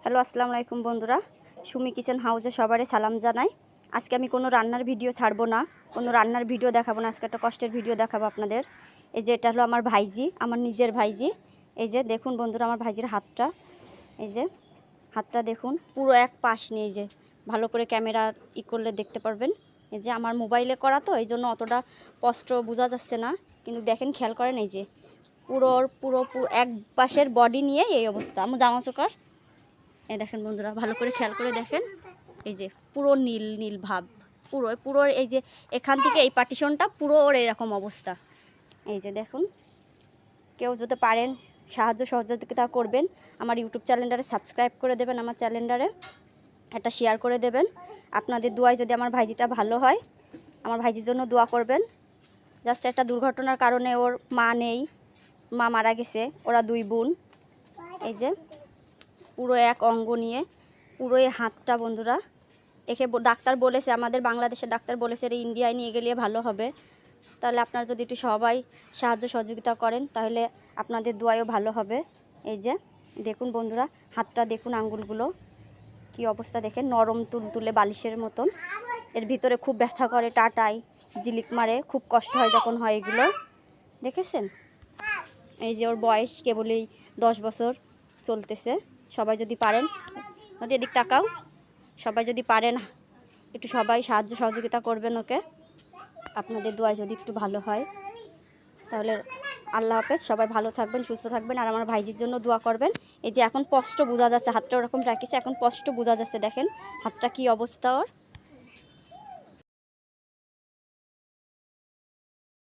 Hello আসসালামু আলাইকুম বন্ধুরা, সুমি কিচেন হাউসে সবারই সালাম জানাই। আজকে আমি কোনো রান্নার ভিডিও ছাড়বো না, কোনো রান্নার ভিডিও দেখাবো না। আজকে একটা কষ্টের ভিডিও দেখাবো আপনাদের। এই যে এটা হলো আমার ভাইজি, আমার নিজের ভাইজি। এই যে দেখুন বন্ধুরা, আমার ভাইজির হাতটা, এই যে হাতটা দেখুন, পুরো এক পাশ নিয়ে, এই যে ভালো করে ক্যামেরা করলে দেখতে পারবেন। এই যে আমার মোবাইলে করা তো, এই জন্য অতটা স্পষ্ট বোঝা যাচ্ছে না, কিন্তু দেখেন খেয়াল করেন, এই যে পুরো পুরো এক পাশের বডি নিয়ে এই অবস্থা। আমার জামা চোকার এই দেখেন বন্ধুরা, ভালো করে খেয়াল করে দেখেন। এই যে পুরো নীল নীল ভাব, পুরো পুরো এই যে এখান থেকে এই পার্টিশনটা পুরো ওর এরকম অবস্থা। এই যে দেখুন, কেউ যদি পারেন সাহায্য সহযোগিতা করবেন। আমার ইউটিউব চ্যানেলটারে সাবস্ক্রাইব করে দেবেন, আমার চ্যানেলটারে একটা শেয়ার করে দেবেন। আপনাদের দোয়ায় যদি আমার ভাইজিটা ভালো হয়, আমার ভাইজির জন্য দোয়া করবেন। জাস্ট একটা দুর্ঘটনার কারণে ওর মা নেই, মা মারা গেছে, ওরা দুই বোন। এই যে পুরো এক অঙ্গ নিয়ে পুরো এই হাতটা বন্ধুরা, একে ডাক্তার বলেছে, আমাদের বাংলাদেশের ডাক্তার বলেছে এটা ইন্ডিয়ায় নিয়ে গেলে ভালো হবে। তাহলে আপনারা যদি একটু সবাই সাহায্য সহযোগিতা করেন, তাহলে আপনাদের দোয়ায়ও ভালো হবে। এই যে দেখুন বন্ধুরা, হাতটা দেখুন, আঙ্গুলগুলো কি অবস্থা দেখেন, নরম তুলতুলে বালিশের মতন। এর ভিতরে খুব ব্যথা করে, টাটাই জিলিক মারে, খুব কষ্ট হয় যখন হয় এগুলো, দেখেছেন। এই যে ওর বয়স কেবলই 10 বছর চলতেছে। সবাই যদি পারেন, এদিক তাকাও, সবাই যদি পারেন একটু সবাই সাহায্য সহযোগিতা করবেন ওকে। আপনাদের দোয়া যদি একটু ভালো হয়, তাহলে আল্লাহ হাফেজ। সবাই ভালো থাকবেন, সুস্থ থাকবেন, আর আমার ভাইজির জন্য দোয়া করবেন। এই যে এখন স্পষ্ট বোঝা যাচ্ছে, হাতটা ওরকম রাখিছে, এখন স্পষ্ট বোঝা যাচ্ছে, দেখেন হাতটা কি অবস্থা ওর।